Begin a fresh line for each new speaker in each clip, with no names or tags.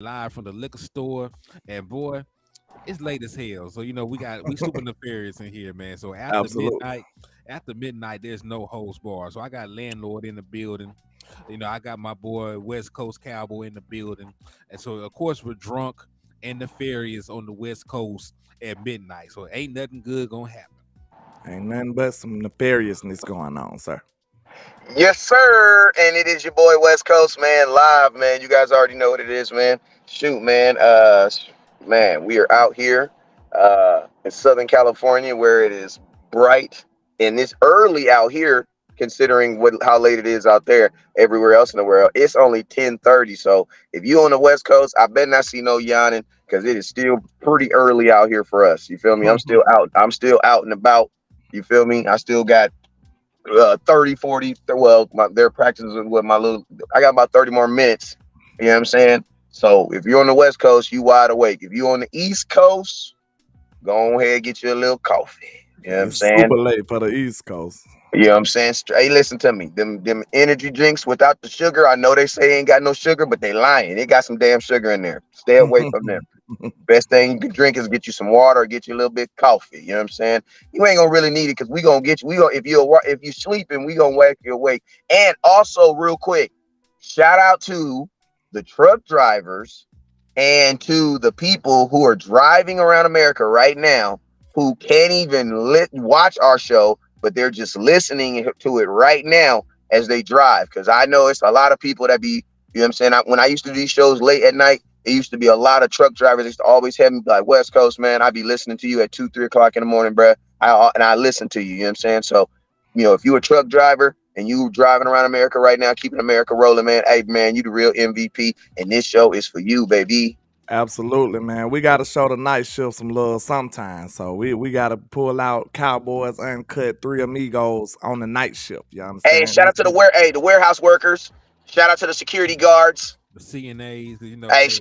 live from the liquor store, and boy, it's late as hell. So we super nefarious in here, man. So
Absolutely.
after midnight, there's no host bar. So I got landlord in the building. I got my boy West Coast Cowboy in the building, and so of course we're drunk and nefarious on the West Coast at midnight. So ain't nothing good gonna happen.
Ain't nothing but some nefariousness going on, sir.
Yes, sir. And it is your boy West Coast, man, live, man. You guys already know what it is, man. Shoot, man. Man, we are out here in Southern California where it is bright and it's early out here, considering how late it is out there. Everywhere else in the world, it's only 10:30. So if you on the West Coast, I bet not see no yawning because it is still pretty early out here for us. You feel me? I'm still out. I'm still out and about. You feel me? I still got 30, 40. Well, they're practicing with my little, I got about 30 more minutes. You know what I'm saying? So if you're on the West Coast, you wide awake. If you're on the East Coast, go ahead and get you a little coffee. You know what I'm
It's
saying?
super late for the East Coast.
You know what I'm saying? Hey, listen to me. Them energy drinks without the sugar, I know they say ain't got no sugar, but they lying. They got some damn sugar in there. Stay away from them. Best thing you can drink is get you some water or get you a little bit of coffee. You know what I'm saying? You ain't gonna really need it because we gonna get you. We gonna if you sleeping, we gonna wake you awake. And also, real quick, shout out to the truck drivers and to the people who are driving around America right now who can't even watch our show, but they're just listening to it right now as they drive. Because I know it's a lot of people that be, you know what I'm saying? When I used to do these shows late at night, it used to be a lot of truck drivers. They used to always have me like, West Coast, man, I be listening to you at 2, 3 o'clock in the morning, bruh. And I listen to you, you know what I'm saying? So, if you're a truck driver and you driving around America right now, keeping America rolling, man, hey, man, you the real MVP. And this show is for you, baby.
Absolutely, man. We got to show the night shift some love sometimes. So we got to pull out Cowboys Uncut, Three Amigos on the night shift. You
Hey,
understand?
shout out to the warehouse workers. Shout out to the security guards.
The CNAs,
Hey,
hey,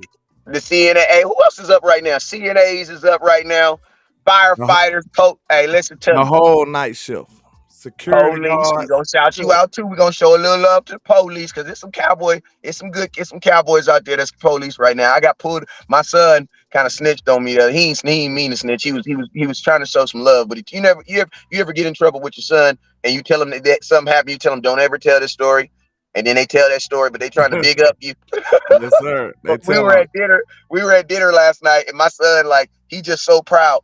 the CNA. Hey, who else is up right now? CNAs is up right now.
The,
Firefighters. Hey, listen to
the
me.
whole night shift. Security
Police. We
guards.
gonna shout you out too. We gonna show a little love to the police because there's some cowboy. It's some cowboys out there that's police right now. I got pulled. My son kind of snitched on me. He ain't mean to snitch. He was trying to show some love. But you ever get in trouble with your son and you tell him that something happened, you tell him don't ever tell this story, and then they tell that story, but they trying to big up you.
Yes, sir. They
But we
tell
were
them.
at dinner. We were at dinner last night, and my son, like, he just so proud.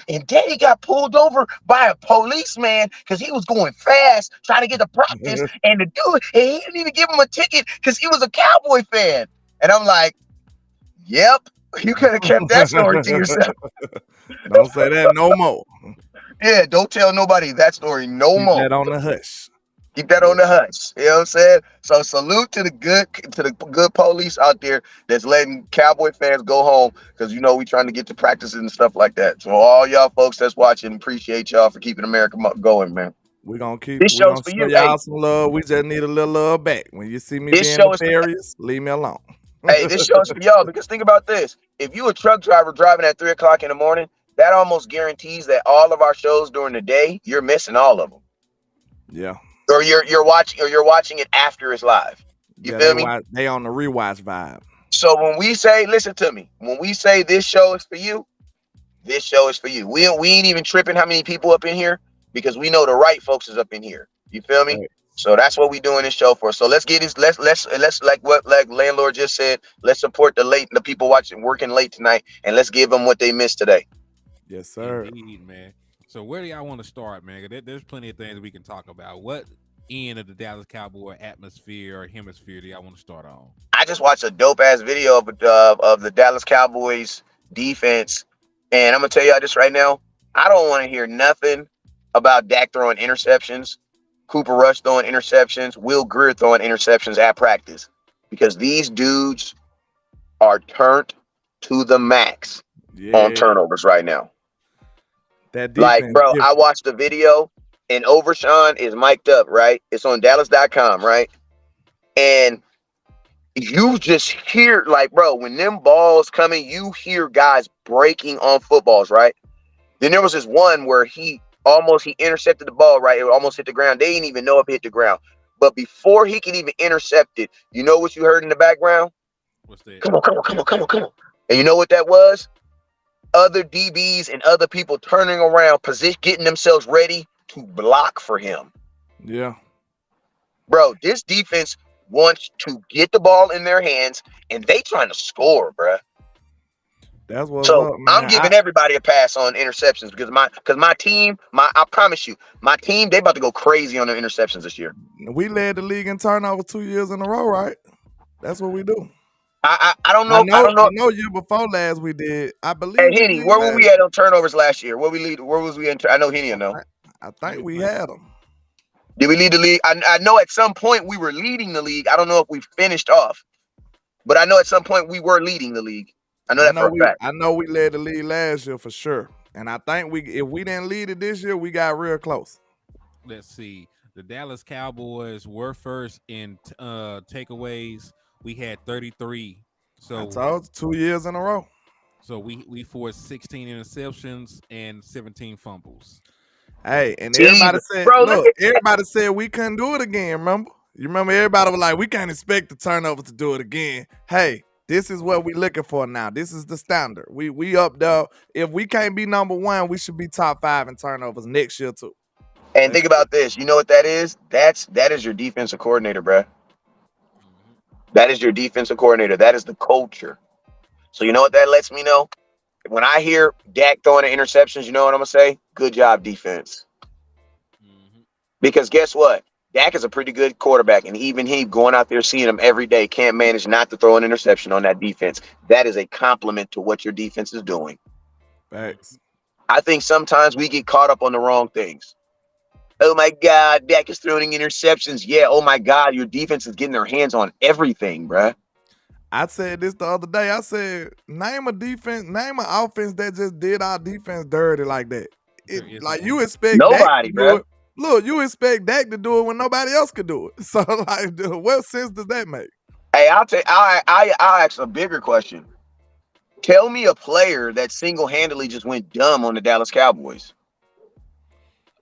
And Daddy got pulled over by a policeman because he was going fast, trying to get to practice, and the dude, and he didn't even give him a ticket because he was a Cowboy fan. And I'm like, "Yep, you could have kept that story to yourself.
Don't say that no more.
Yeah, don't tell nobody that story no
Keep
more.
that on the hush.
Keep that on the hush. You know what I'm saying? So salute to the good police out there that's letting Cowboy fans go home because we trying to get to practices and stuff like that. So all y'all folks that's watching, appreciate y'all for keeping America going, man.
We're
This
gonna
show's for
show
you. Hey,
y'all some love. We just need a little love back. When you see me
this
being
show is for
nefarious, leave me alone.
this show is for y'all because think about this. If you a truck driver driving at 3 o'clock in the morning, that almost guarantees that all of our shows during the day, you're missing all of them.
Yeah.
Or you're watching it after it's live. You
Yeah,
feel me?
they on the rewatch vibe.
So when we say, listen to me, when we say this show is for you, this show is for you. We ain't even tripping how many people up in here because we know the right folks is up in here. You feel me?
Hey,
So that's what we doing this show for. So let's get this. Let's like landlord just said. Let's support the people watching working late tonight, and let's give them what they missed today.
yes, sir.
indeed, man. So where do y'all want to start, man? 'Cause there's plenty of things we can talk about. What end of the Dallas Cowboy atmosphere or hemisphere do y'all want to start on?
I just watched a dope ass video of the Dallas Cowboys defense, and I'm gonna tell y'all this right now. I don't want to hear nothing about Dak throwing interceptions, Cooper Rush throwing interceptions, Will Greer throwing interceptions at practice, because these dudes are turned to the max on
Yeah,
turnovers right now.
that
Like,
defense
bro, I
different.
watched the video, and Overshawn is mic'd up, right? It's on Dallas.com, right? And you just hear, like, bro, when them balls coming, you hear guys breaking on footballs, right? Then there was this one where he intercepted the ball, right? It almost hit the ground. They didn't even know if it hit the ground. But before he could even intercept it, you know what you heard in the background?
What's that?
Come on, come on, come on, come on, come on. And you know what that was? Other DBs and other people turning around, position, getting themselves ready to block for him.
Yeah.
Bro, this defense wants to get the ball in their hands, and they trying to score, bro.
That's what's
So
up,
I'm
man.
giving everybody a pass on interceptions because my team, I promise you, my team, they about to go crazy on their interceptions this year.
We led the league in turnovers 2 years in a row, right? That's what we do.
I don't
I
know. I
know.
don't know.
I know. Year before last, we did. I
Hey
believe we
Henny,
did
where were
last
we at
year.
on turnovers last year? Where we lead? Where was we in? I know Henny will know.
I
I
think
be
we
playing.
had them.
Did we lead the league? I know at some point we were leading the league. I don't know if we finished off, but I know at some point we were leading the league. I know
I
that for
know
a
we.
fact.
I know we led the league last year for sure. And I think if we didn't lead it this year, we got real close.
Let's see. The Dallas Cowboys were first in takeaways. We had 33.
I
So
told you, 2 years in a row.
we forced 16 interceptions and 17 fumbles.
Hey, and everybody
Jesus,
said,
bro, look
look,
at
everybody said we couldn't do it again, remember? You remember everybody was like, we can't expect the turnover to do it again. Hey, this is what we looking for now. This is the standard. We up there. If we can't be number one, we should be top 5 in turnovers next year too.
and
Let's
think about this. You know what that is? That is your defensive coordinator, bro.
Mhm.
That is your defensive coordinator. That is the culture. So you know what that lets me know? When I hear Dak throwing the interceptions, you know what I'm gonna say? Good job, defense.
Mhm.
Because guess what? Dak is a pretty good quarterback, and even he going out there seeing him every day can't manage not to throw an interception on that defense. That is a compliment to what your defense is doing.
Facts.
I think sometimes we get caught up on the wrong things. Oh my God, Dak is throwing interceptions. Yeah, oh my God, your defense is getting their hands on everything, bruh.
I said this the other day. I said, name an offense that just did our defense dirty like that.
There isn't
Like
one.
you expect Dak to
Nobody,
do
bruh.
it. Look, you expect Dak to do it when nobody else could do it. So like, what sense does that make?
Hey, I'll ask a bigger question. Tell me a player that single-handedly just went dumb on the Dallas Cowboys.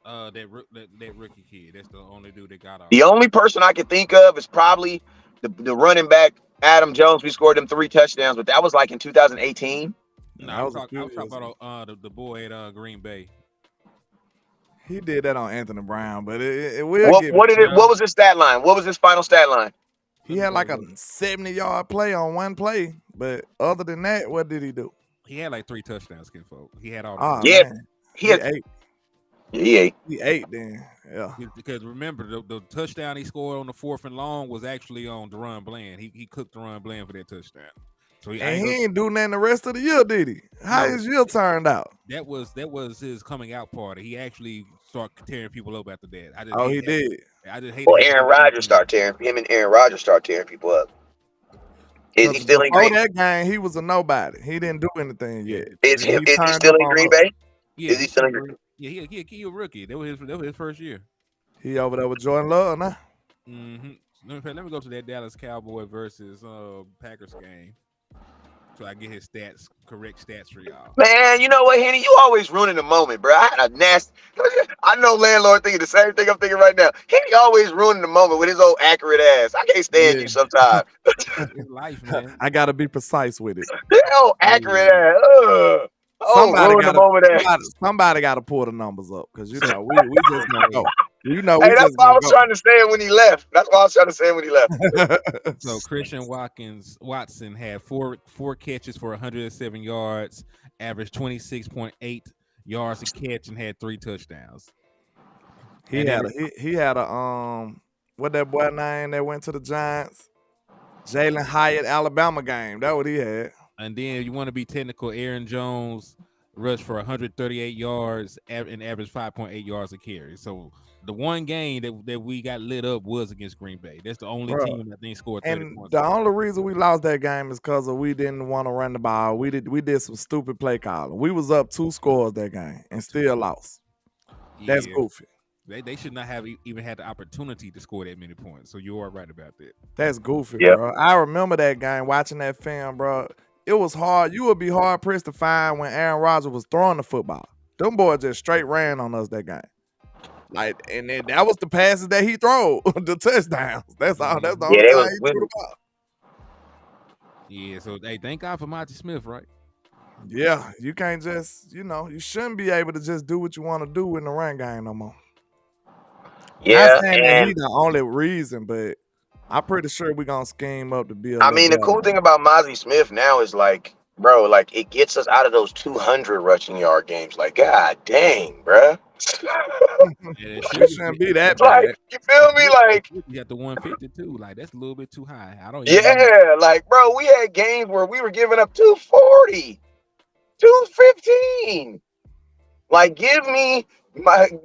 That rookie kid. That's the only dude that got off.
The only person I can think of is probably the running back Adam Jones. We scored them 3 touchdowns, but that was like in 2018.
No,
That was a
I
few
was talking
years ago.
about the boy at Green Bay.
He did that on Anthony Brown, but it will
What
give it
what did
to
it?
him.
What was his stat line? What was his final stat line?
He
Let me
had
go
like a
look.
70-yard play on one play, but other than that, what did he do?
He had like 3 touchdowns, kinfolk. He had all the
Oh
Yeah,
man,
he
he
had.
ate.
Yeah,
He ate then. Yeah.
because remember the touchdown he scored on the 4th and long was actually on Deron Bland. He cooked Deron Bland for that touchdown. So I
And
ain't
he
gonna,
ain't do nothing the rest of the year, did he? How
no,
his year turned out?
that was his coming out party. He actually started tearing people up after that. I just
Oh,
hate
he
that.
did.
I just hated
well,
him
Aaron
coming back
Rodgers
in.
start tearing him and Aaron Rodgers start tearing people up. Is he
Because
still in
before
Green?
that game, he was a nobody. He didn't do anything
Yeah,
yet.
Is
Then
him?
he
Is he
turned
still
up
in
on
Green
us.
Bay?
yeah,
Is he
he's
still
still
in Green?
he a rookie. That was his first year.
He over there with Jordan Love now.
Mm-hmm. Let me go to that Dallas Cowboy versus Packers game so I get his correct stats for y'all.
Man, you know what, Henny? You always ruining the moment, bro. I had a nasty. I know landlord thinking the same thing I'm thinking right now. Henny always ruining the moment with his old accurate ass. I can't stand
Yeah.
you sometimes.
It's life, man.
I gotta be precise with it.
Old accurate
Yeah.
ass. Ugh. Oh,
Somebody
ruin the
gotta
moment ass.
somebody gotta pull the numbers up because you
So
know we just gonna
okay.
go. You know we
Hey, that's
just
what I
gonna
was trying to say when he left. That's what I was trying to say when he left.
go.
So Christian Watson had four catches for 107 yards, averaged 26.8 yards a catch, and had 3 touchdowns.
he
And then
had a what that boy name that went to the Giants? Jalen Hyatt Alabama game. That what he had.
and then you want to be technical. Aaron Jones rushed for 138 yards and averaged 5.8 yards a carry. So the one game that we got lit up was against Green Bay. That's the only
Bro.
team I think scored 30
And
points.
the only reason we lost that game is because we didn't want to run the ball. We did some stupid play calling. We was up 2 scores that game and still lost. That's
Yeah,
goofy.
they should not have even had the opportunity to score that many points. So you are right about that.
That's goofy,
Yep.
bro. I remember that game, watching that film, bro. It was hard. You would be hard pressed to find when Aaron Rodgers was throwing the football. Them boys just straight ran on us that game. Like, and then that was the passes that he threw, the touchdowns. That's all. That's the
Yeah,
only
they
time
was
he threw the
winning.
ball.
Yeah, so hey, thank God for Monty Smith, right?
Yeah, you can't just, you shouldn't be able to just do what you want to do in the run game no more. Not
Yeah,
saying that he
and
the only reason, but I'm pretty sure we're gonna scheme up to be a
I
little
mean the
better.
cool thing about Mozzie Smith now is like, bro, like it gets us out of those 200 rushing yard games. Like, god dang, bro.
Yeah, that
It
sugar
shouldn't
sweet.
be that
Like,
bad.
you feel me? Like,
You got the 152. Like that's a little bit too high. I don't even know.
yeah, like, bro, we had games where we were giving up 240, 215. Like, give me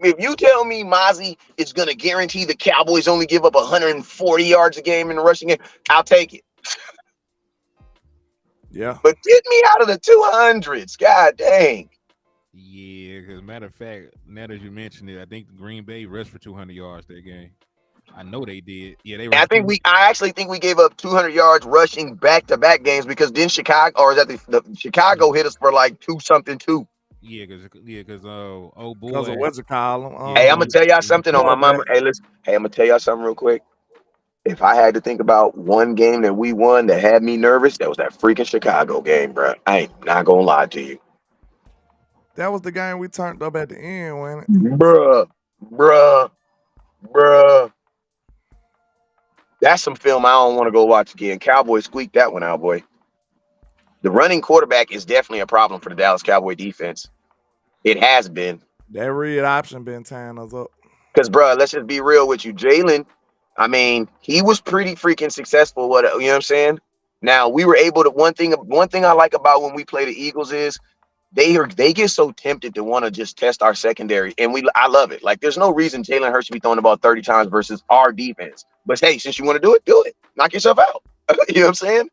if you tell me Mozzie is gonna guarantee the Cowboys only give up 140 yards a game in the rushing game, I'll take it.
Yeah.
But get me out of the 200s. God dang.
Yeah, because matter of fact, now that you mentioned it, I think the Green Bay rushed for 200 yards that game. I know they did. Yeah, they
And
rushed for 200.
I actually think we gave up 200 yards rushing back to back games because then Chicago, or is that the Chicago hit us for like two something too.
Because oh
Because of
boy,
what you call him.
yeah,
Hey, I'm gonna tell y'all something on my
Quarterback.
mama. Hey, listen. Hey, I'm gonna tell y'all something real quick. If I had to think about one game that we won that had me nervous, that was that freaking Chicago game, bro. I ain't not gonna lie to you,
That was the game we turned up at the end, wasn't it?
bruh, bruh, bruh. That's some film I don't want to go watch again. Cowboys squeaked that one out, boy. The running quarterback is definitely a problem for the Dallas Cowboy defense. It has been.
That read option been tying us up.
Because, bro, let's just be real with you. Jalen, I mean, he was pretty freaking successful. What you know what I'm saying? Now we were able to one thing I like about when we play the Eagles is they get so tempted to want to just test our secondary, and I love it. Like, there's no reason Jalen Hurts should be throwing the ball 30 times versus our defense. But hey, since you want to do it, do it. Knock yourself out. You know what I'm saying?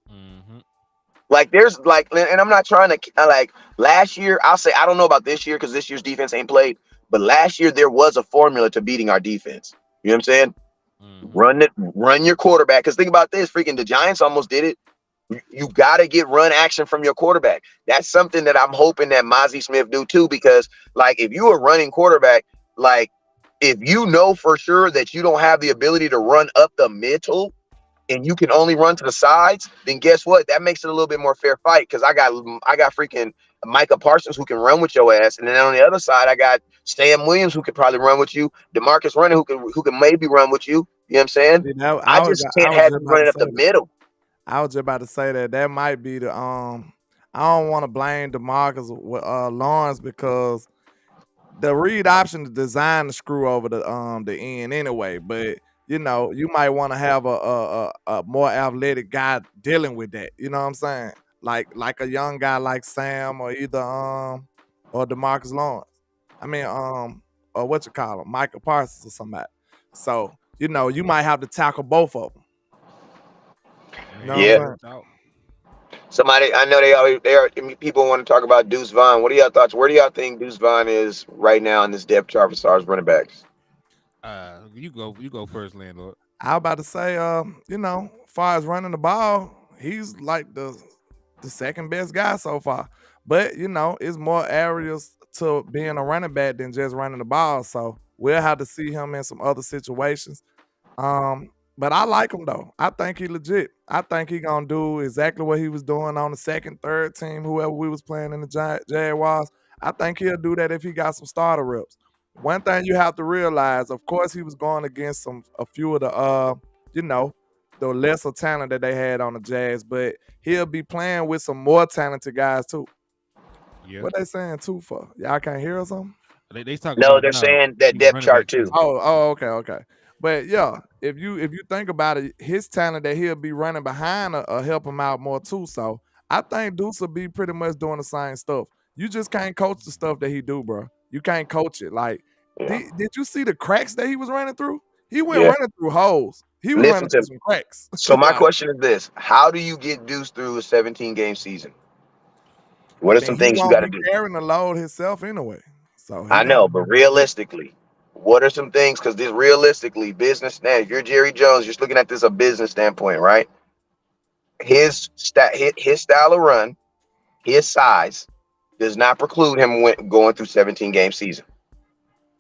hmm
Like there's like, and I'm not trying to like last year. I'll say I don't know about this year because this year's defense ain't played. But last year there was a formula to beating our defense. You know what I'm saying?
hmm
Run your quarterback. Because think about this, freaking the Giants almost did it. You got to get run action from your quarterback. That's something that I'm hoping that Mozzie Smith do too. Because like if you are running quarterback, like if you know for sure that you don't have the ability to run up the middle and you can only run to the sides, then guess what? That makes it a little bit more fair fight because I got freaking Micah Parsons who can run with your ass, and then on the other side I got Sam Williams who could probably run with you, Demarcus Running who can maybe run with you. You know what I'm saying?
See, that,
I just
I
can't
was
have
just
you
about to
running up
say
the
that.
middle.
I was just about to say that might be the I don't want to blame DeMarcus Lawrence because the read option is designed to screw over the end anyway. But you might want to have a more athletic guy dealing with that. You know what I'm saying? Like a young guy like Sam or either or DeMarcus Lawrence. I mean or what you call him, Michael Parsons or somebody. So you might have to tackle both of them. You know what
Man,
I'm
Yeah.
saying?
watch out.
Somebody I know they are people want to talk about Deuce Vaughn. What are y'all thoughts? Where do y'all think Deuce Vaughn is right now in this depth chart for stars running backs?
You go first, landlord.
I was about to say, as far as running the ball, he's like the second best guy so far. But it's more areas to being a running back than just running the ball. So we'll have to see him in some other situations. But I like him though. I think he legit. I think he gonna do exactly what he was doing on the second, third team, whoever we was playing in the Jaguars. I think he'll do that if he got some starter reps. One thing you have to realize, of course, he was going against a few of the you know, the lesser talent that they had on the Jazz, but he'll be playing with some more talented guys too.
Yeah,
What they saying too for? Y'all can't hear or something?
they talk
No,
about
they're saying that
he's a
depth
running
chart
back
too.
too.
Okay, okay. But yeah, if you think about it, his talent that he'll be running behind will help him out more too. So I think Deuce will be pretty much doing the same stuff. You just can't coach the stuff that he do, bro. You can't coach it. Like,
Yeah.
did you see the cracks that he was running through? He went
Yeah.
running through holes. He was
Listen
running
to
through
me.
some cracks.
So my
Like,
question is this: how do you get Deuce through a 17 game season? What
I
are
mean,
some
he
things you
won't
got to
be
do?
carrying the load himself anyway. So he
I
gonna
know, but realistically, what are some things? Because this realistically, business now, if you're Jerry Jones, you're just looking at this a business standpoint, right? His style of run, his size, does not preclude him going through 17 game season.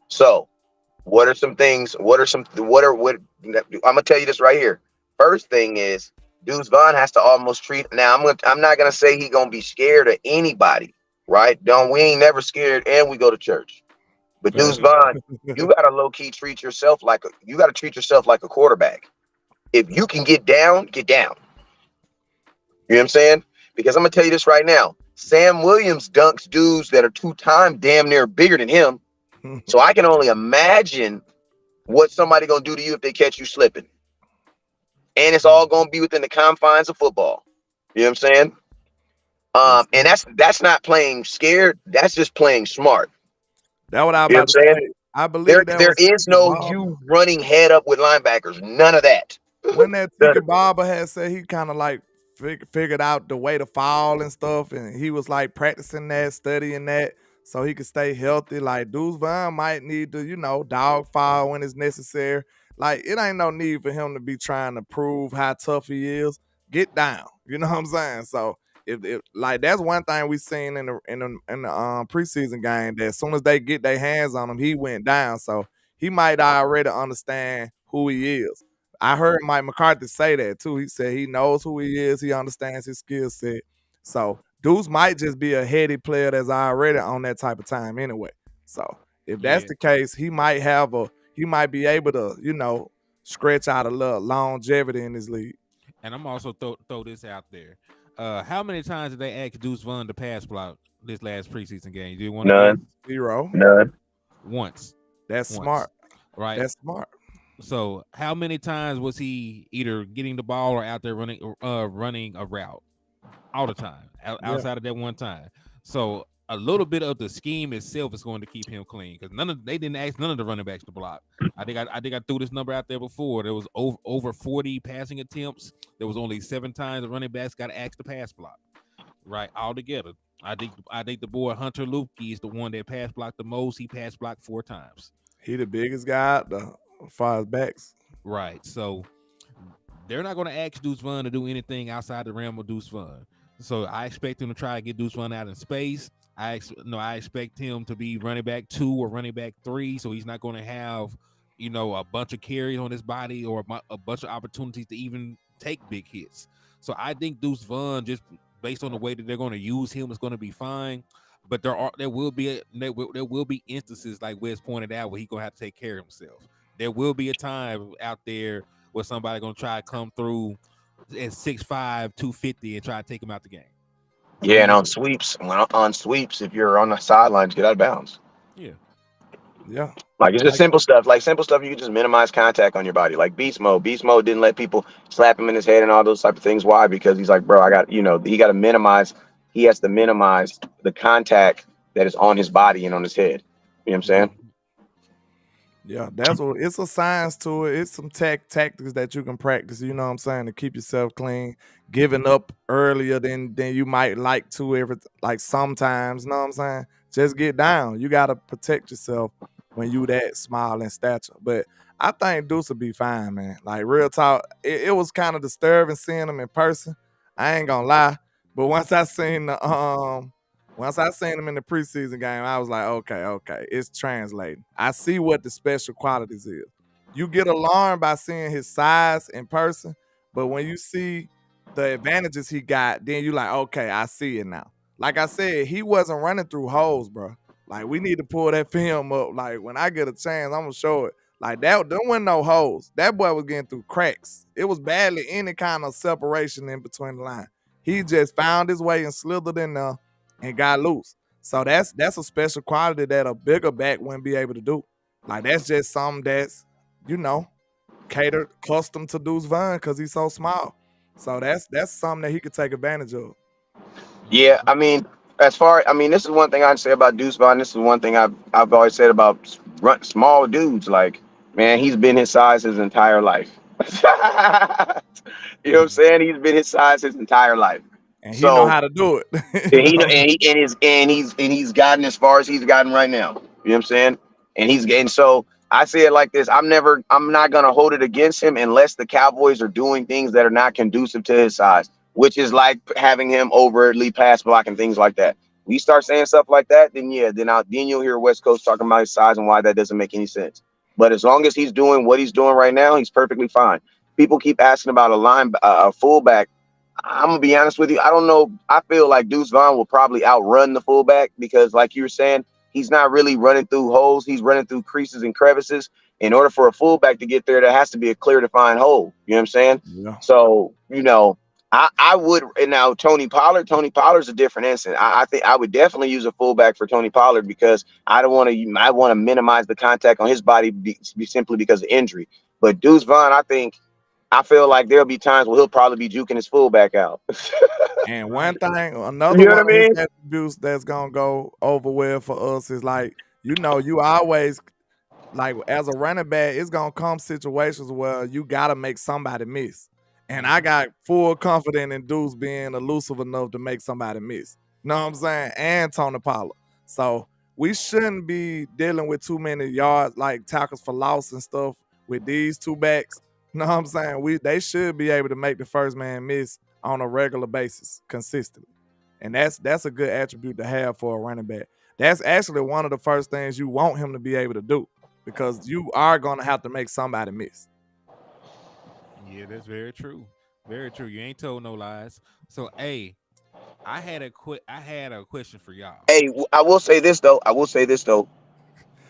So, what are some things? What are some? What are what? I'm gonna tell you this right here. First thing is Deuce Vaughn has to almost treat. Now I'm not gonna say he gonna be scared of anybody, right? Don't we ain't never scared, and we go to church. But Deuce
Facts.
Vaughn, you gotta low key treat yourself like you gotta treat yourself like a quarterback. If you can get down, get down. You know what I'm saying? Because I'm gonna tell you this right now. Sam Williams dunks dudes that are 2 times damn near bigger than him. So I can only imagine what somebody gonna do to you if they catch you slipping. And it's all gonna be within the confines of football. You know what I'm saying?
Yes,
And
sir.
that's not playing scared. That's just playing smart.
That's what I was
You know what I'm
about to
saying?
say. I
There
believe that
there
was
is
Tiki
no
Barber.
you running head up with linebackers. None of that.
When that
None
Tiki
of it.
Barber had said he kind of like figured out the way to fall and stuff, and he was like practicing that, studying that, so he could stay healthy. Like Deuce Vaughn might need to, dog fall when it's necessary. Like it ain't no need for him to be trying to prove how tough he is. Get down, you know what I'm saying? So if like that's one thing we seen in the preseason game that as soon as they get their hands on him, he went down. So he might already understand who he is. I heard Mike McCarthy say that too. He said he knows who he is. He understands his skill set. So Deuce might just be a heady player that's already on that type of time anyway. So if that's
Yeah,
the case, he might be able to, stretch out a little longevity in his league.
and I'm also throw this out there. How many times did they ask Deuce Vaughn to pass block this last preseason game? Do you want to guess?
None.
Zero.
None.
Once,
That's
once,
smart.
right?
That's smart.
So how many times was he either getting the ball or out there running a route? All the time,
Yeah.
outside of that one time. So a little bit of the scheme itself is going to keep him clean because they didn't ask none of the running backs to block. I think I threw this number out there before. There was over 40 passing attempts. There was only 7 times the running backs got asked to pass block. Right, all together. I think the boy Hunter Lupke is the one that pass blocked the most. He pass blocked 4 times.
He the biggest guy out there as far as backs.
Right. So they're not going to ask Deuce Vaughn to do anything outside the realm of Deuce Vaughn. So I expect him to try to get Deuce Vaughn out in space. I expect him to be running back 2 or running back 3. So he's not going to have, a bunch of carries on his body or a bunch of opportunities to even take big hits. So I think Deuce Vaughn, just based on the way that they're going to use him, is going to be fine. But there will be instances like Wes pointed out where he's gonna have to take care of himself. There will be a time out there where somebody gonna try to come through at 6'5", 250 and try to take him out the game.
Yeah, and
Easily.
on sweeps, if you're on the sidelines, get out of bounds.
Yeah.
Yeah.
Like it's just
Like
simple stuff. Like simple stuff you can just minimize contact on your body. Like beast mode. Beast mode didn't let people slap him in his head and all those type of things. Why? Because he's like, bro, he got to minimize. He has to minimize the contact that is on his body and on his head. You know what I'm saying?
mhm. Yeah, that's what it's a science to it. It's some tactics that you can practice, you know what I'm saying, to keep yourself clean, giving up earlier than you might like to like sometimes, you know what I'm saying? Just get down. You gotta protect yourself when you that small in stature. But I think Deuce will be fine, man. Like real talk, it was kind of disturbing seeing him in person. I ain't gonna lie. But once I seen him in the preseason game, I was like, okay, it's translating. I see what the special qualities is. You get alarmed by seeing his size in person, but when you see the advantages he got, then you like, okay, I see it now. Like I said, he wasn't running through holes, bro. Like we need to pull that film up. Like when I get a chance, I'm gonna show it. Like that, there wasn't no holes. That boy was getting through cracks. It was barely any kind of separation in between the line. He just found his way and slithered in there and got loose. So that's a special quality that a bigger back wouldn't be able to do. Like that's just something that's you know catered custom to Deuce Vaughn because he's so small. So that's something that he could take advantage of.
Yeah,
Mhm.
I mean, this is one thing I'd say about Deuce Vaughn. This is one thing I've always said about small dudes. Like, man, he's been his size his entire life. You know what I'm
Mhm.
saying? He's been his size his entire life.
And he know
So
how to do it.
and
You
he
know?
and he's gotten as far as he's gotten right now. You know what I'm saying? And he's getting so I say it like this. I'm not gonna hold it against him unless the Cowboys are doing things that are not conducive to his size, which is like having him overtly pass block and things like that. We start saying stuff like that, then yeah, then you'll hear West Coast talking about his size and why that doesn't make any sense. But as long as he's doing what he's doing right now, he's perfectly fine. people keep asking about a fullback. I'm gonna be honest with you. I don't know. I feel like Deuce Vaughn will probably outrun the fullback because, like you were saying, he's not really running through holes. He's running through creases and crevices. In order for a fullback to get there, there has to be a clear defined hole. You know what I'm saying?
Yeah.
So, I would. And now Tony Pollard's a different instance. I think I would definitely use a fullback for Tony Pollard because I don't want to. I want to minimize the contact on his body simply because of injury. But Deuce Vaughn, I feel like there'll be times where he'll probably be juking his fullback out.
And one
Right.
thing, another
You know
one
what I
of his
mean?
attributes that's gonna go over well for us is like, you always like as a running back, it's gonna come situations where you gotta make somebody miss. And I got full confidence in Deuce being elusive enough to make somebody miss. You know what I'm saying? And Tony Pollard. So we shouldn't be dealing with too many yards like tackles for loss and stuff with these two backs. You know what I'm saying? They should be able to make the first man miss on a regular basis consistently. And that's a good attribute to have for a running back. That's actually one of the first things you want him to be able to do because you are going to have to make somebody miss.
Yeah, that's very true. Very true. You ain't told no lies. So, hey, I had a question for y'all.
Hey, I will say this though. With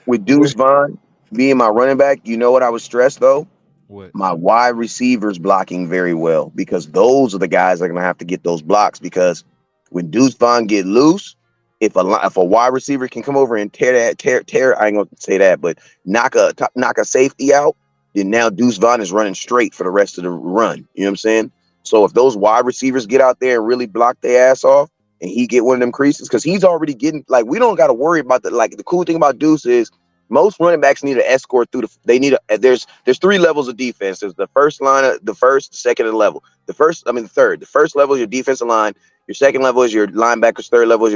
Well,
Deuce Vaughn being my running back, you know what I was stressed though?
What?
My wide receivers blocking very well because those are the guys that are gonna have to get those blocks because when Deuce Vaughn get loose, if a wide receiver can come over and tear I ain't gonna say that, but knock a safety out, then now Deuce Vaughn is running straight for the rest of the run. You know what I'm saying? So if those wide receivers get out there and really block their ass off, and he get one of them creases, because he's already getting like we don't got to worry about the cool thing about Deuce is most running backs need to escort through there's three levels of defense. There's the first line, the first, second, and level. The third. The first level is your defensive line. Your second level is your linebackers. Third level is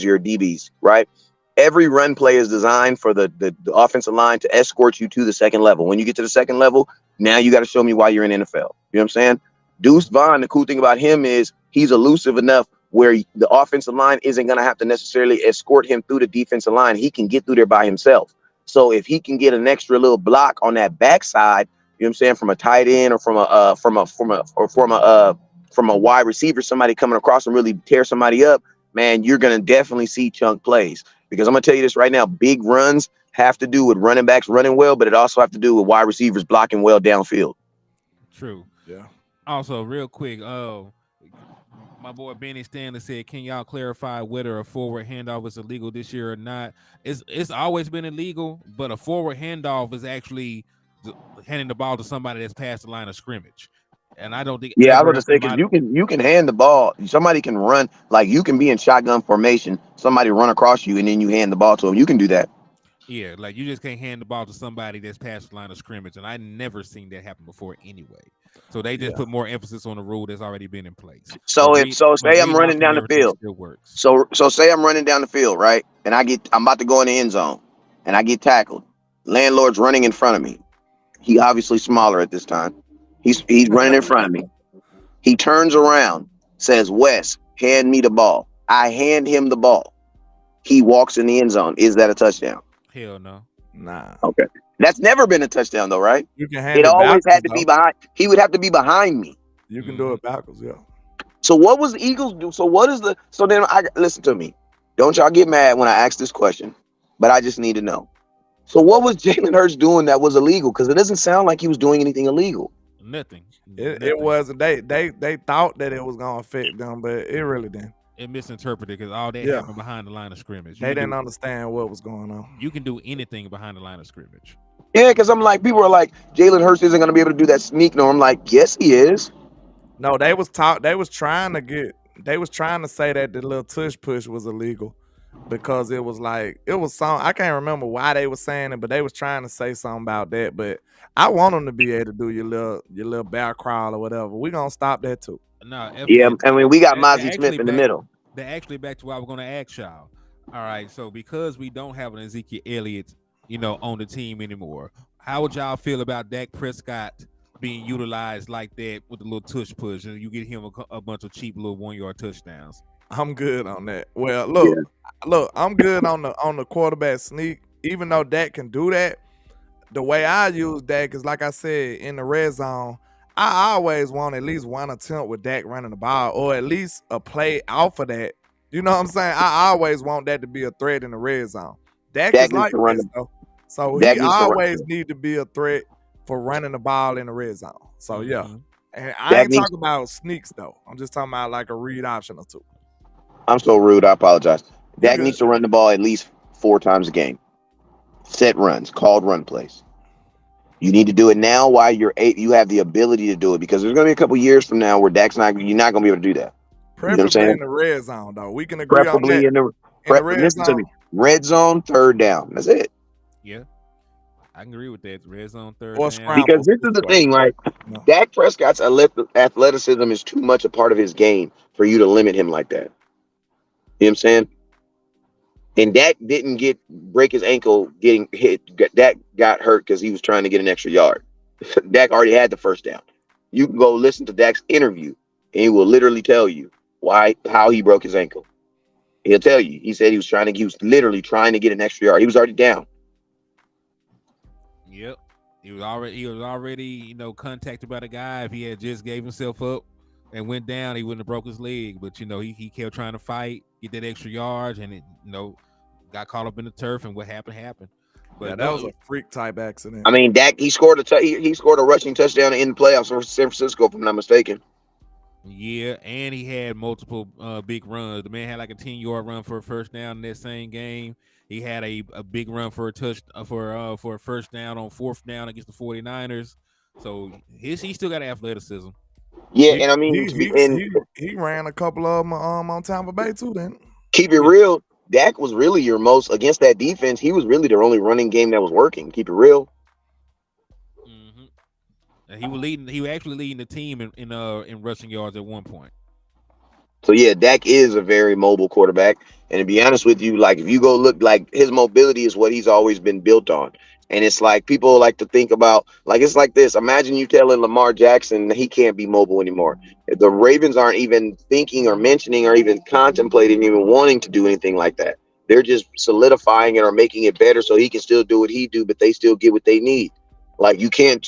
your DBs. Right. Every run play is designed for the offensive line to escort you to the second level. When you get to the second level, now you got to show me why you're in NFL. You know what I'm saying? Deuce Vaughn, the cool thing about him is he's elusive enough where the offensive line isn't going to have to necessarily escort him through the defensive line. He can get through there by himself. So if he can get an extra little block on that backside, you know what I'm saying, from a tight end or from a wide receiver, somebody coming across and really tear somebody up, man, you're gonna definitely see chunk plays. Because I'm gonna tell you this right now, big runs have to do with running backs running well, but it also have to do with wide receivers blocking well downfield.
True.
yeah.
Also, real quick, my boy Benny Stanley said, "Can y'all clarify whether a forward handoff is illegal this year or not?" It's always been illegal, but a forward handoff is actually handing the ball to somebody that's past the line of scrimmage. And I don't think
Yeah, I was
ever
going to
in
say because
my
you can hand the ball. Somebody can run like you can be in shotgun formation. Somebody run across you and then you hand the ball to them. You can do that.
yeah, like you just can't hand the ball to somebody that's past the line of scrimmage, and I never seen that happen before anyway. So they just
Yeah.
put more emphasis on the rule that's already been in place.
So
But
say I'm running
relaunching
down the
everything
field.
still works.
So say I'm running down the field, right? And I'm about to go in the end zone and I get tackled. Landlord's running in front of me. He obviously smaller at this time. He's running in front of me. He turns around, says, "Wes, hand me the ball." I hand him the ball. He walks in the end zone. Is that a touchdown?
Hell no.
Nah.
Okay. That's never been a touchdown though, right?
You can hand
It
it
always
backwards
had to be
though.
behind. He would have to be behind me.
You can do it backwards, yeah.
So what was the Eagles do? So what is the so then I listen to me. Don't y'all get mad when I ask this question, but I just need to know. So what was Jalen Hurts doing that was illegal? Because it doesn't sound like he was doing anything illegal.
Nothing.
It
Nothing.
wasn't. They thought that it was gonna affect them, but it really didn't.
It misinterpreted because all that
Yeah.
happened behind the line of scrimmage.
They didn't understand what was going on.
You can do anything behind the line of scrimmage.
Yeah, because I'm like, people are like, Jalen Hurts isn't going to be able to do that sneak. No, I'm like, yes, he is.
No, they was trying to say that the little tush push was illegal because it was some, I can't remember why they were saying it, but they was trying to say something about that. But I want them to be able to do your little bear crawl or whatever. We gonna stop that too.
No,
Yeah, I mean, we got
they're
Mozzie Smith
actually
in the
back.
middle.
They're actually back to what I was going to ask y'all. All right, so because we don't have an Ezekiel Elliott, on the team anymore, how would y'all feel about Dak Prescott being utilized like that with a little tush push, and you get him a bunch of cheap little 1-yard touchdowns?
I'm good on that. Well,
Yeah.
look, I'm good on the quarterback sneak. Even though Dak can do that, the way I use Dak is like I said in the red zone. I always want at least one attempt with Dak running the ball, or at least a play off of that. You know what I'm saying? I always want that to be a threat in the red zone. Dak
Dak
is
needs
like
to run
this
the
though, so
Dak
he
needs to run.
always need to be a threat for running the ball in the red zone. So yeah,
Mhm.
and I
Dak
ain't
needs.
talking about sneaks though. I'm just talking about like a read option or two.
I'm so rude. I apologize.
You
Dak
good?
needs to run the ball at least 4 times a game. Set runs, called run plays. You need to do it now while you have the ability to do it, because there's going to be a couple years from now where you're not going to be able to do that. You know what I'm
Preferably
saying?
in the red zone though. We can agree on that.
Preferably in the
In the red
listen to me.
zone
Red zone, third down. That's it.
Yeah, I can agree with that. Red zone, third
or
down.
Because
scramble
this is the thing,
situation.
right?
No.
Dak Prescott's athleticism is too much a part of his game for you to limit him like that. You know what I'm saying? And Dak didn't break his ankle getting hit. Dak got hurt because he was trying to get an extra yard. Dak already had the first down. You can go listen to Dak's interview, and he will literally tell you how he broke his ankle. He'll tell you. He said he was literally trying to get an extra yard. He was already down.
Yep. He was already, contacted by the guy. If he had just gave himself up and went down, he wouldn't have broke his leg. But he kept trying to fight, get that extra yards, and it, got caught up in the turf, and what happened.
Yeah,
But
that was
no,
a freak type accident.
I mean, Dak he scored he scored a rushing touchdown in the playoffs for San Francisco, if I'm not mistaken.
yeah, and he had multiple big runs. The man had like a 10-yard run for a first down in that same game. He had a big run for a touch for a first down on fourth down against the 49ers. So he still got athleticism.
Yeah,
He
and I mean
he
to be
he
and
he, he ran a couple of them on Tampa Bay too. Then
keep it
Yeah.
real, Dak was really your most against that defense. He was really their only running game that was working. Keep it real.
hmm And he was leading. He was actually leading the team in rushing yards at one point.
So yeah, Dak is a very mobile quarterback. And to be honest with you, like if you go look, like his mobility is what he's always been built on. And it's like people like to think about, like it's like this. Imagine you telling Lamar Jackson he can't be mobile anymore. The Ravens aren't even thinking or mentioning or even contemplating even wanting to do anything like that. They're just solidifying it or making it better so he can still do what he do, but they still get what they need. Like you can't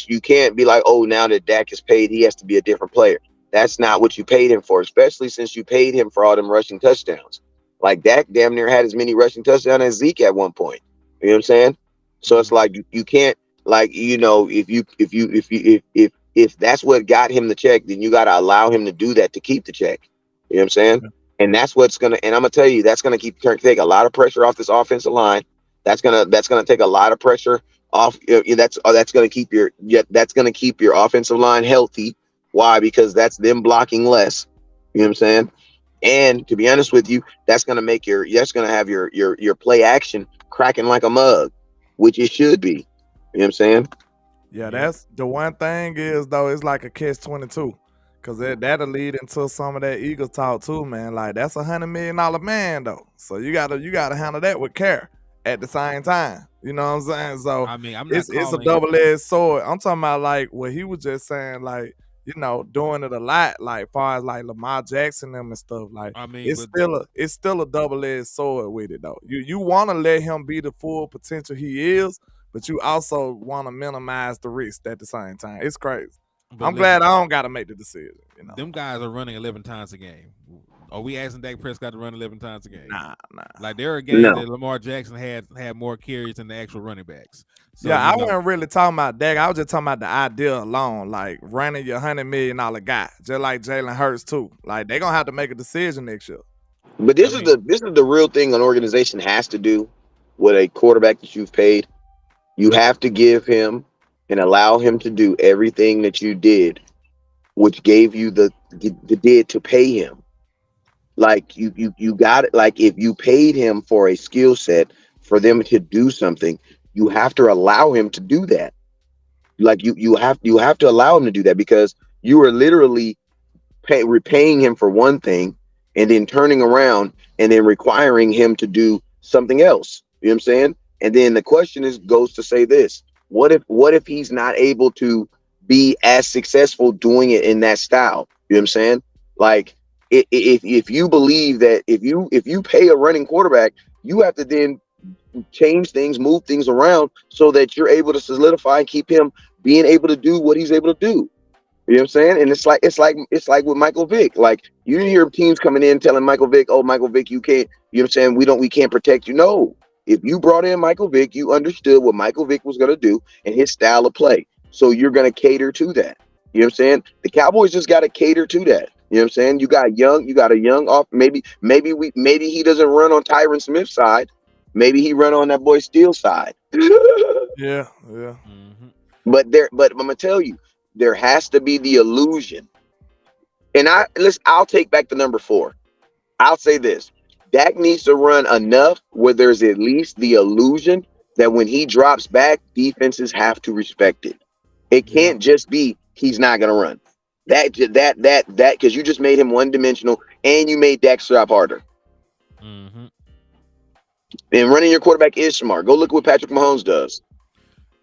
be like, oh, now that Dak is paid, he has to be a different player. That's not what you paid him for, especially since you paid him for all them rushing touchdowns. Like Dak damn near had as many rushing touchdowns as Zeke at one point. You know what I'm saying? So it's
hmm
like you can't, like, if that's what got him the check, then you got to allow him to do that to keep the check. You know what I'm saying? And that's what's gonna, and I'm gonna tell you, that's gonna take a lot of pressure off this offensive line. That's gonna take a lot of pressure off. That's gonna keep your offensive line healthy. Why? Because that's them blocking less. You know what I'm saying? And to be honest with you, that's gonna have your play action cracking like a mug, which it should be. You know what I'm saying?
yeah,
Yep.
that's the one thing is though. It's like a catch-22, cause that'll lead into some of that Eagles talk too, man. Like that's $100 million man though, so you gotta handle that with care at the same time. You know what I'm saying? So
I mean, I'm not
it's a
calling.
double-edged sword. I'm talking about like what he was just saying, like doing it a lot, like far as like Lamar Jackson them and stuff. Like
I mean,
it's
but
still a double-edged sword with it though. You want to let him be the full potential he is, but you also want to minimize the risk at the same time. It's crazy.
but
I'm glad
listen,
I don't got to make the decision.
them guys are running 11 times a game. Are we asking Dak Prescott to run 11 times a game?
Nah.
Like there are games
No.
that Lamar Jackson had more carries than the actual running backs. So
Yeah, I wasn't really talking about Dak. I was just talking about the idea alone, like running your $100 million guy, just like Jalen Hurts too. Like they gonna have to make a decision next year.
But
I mean,
this is the real thing an organization has to do with a quarterback that you've paid. You have to give him and allow him to do everything that you did, which gave you the did to pay him. Like you got it. Like if you paid him for a skill set for them to do something, you have to allow him to do that. Like you have to allow him to do that, because you are literally repaying him for one thing and then turning around and then requiring him to do something else. You know what I'm saying? And then the question goes to say this: what if he's not able to be as successful doing it in that style? You know what I'm saying? Like if you believe that if you pay a running quarterback, you have to then change things, move things around so that you're able to solidify and keep him being able to do what he's able to do. You know what I'm saying? And it's like with Michael Vick. Like you hear teams coming in telling Michael Vick, "Oh, Michael Vick, you can't." You know what I'm saying? We can't protect you. No, if you brought in Michael Vick, you understood what Michael Vick was going to do and his style of play. So you're going to cater to that. You know what I'm saying? The Cowboys just got to cater to that. You know what I'm saying? You got a young off. Maybe he doesn't run on Tyron Smith's side. Maybe he run on that boy Steele side.
Yeah, yeah.
Mm-hmm.
But I'm gonna tell you, there has to be the illusion. And I'll take back the number 4. I'll say this. Dak needs to run enough where there's at least the illusion that when he drops back, defenses have to respect it. It
Yeah.
can't just be he's not gonna run. That because you just made him one dimensional and you made Dak drop harder.
Mm-hmm.
And running your quarterback is smart. Go look at what Patrick Mahomes does.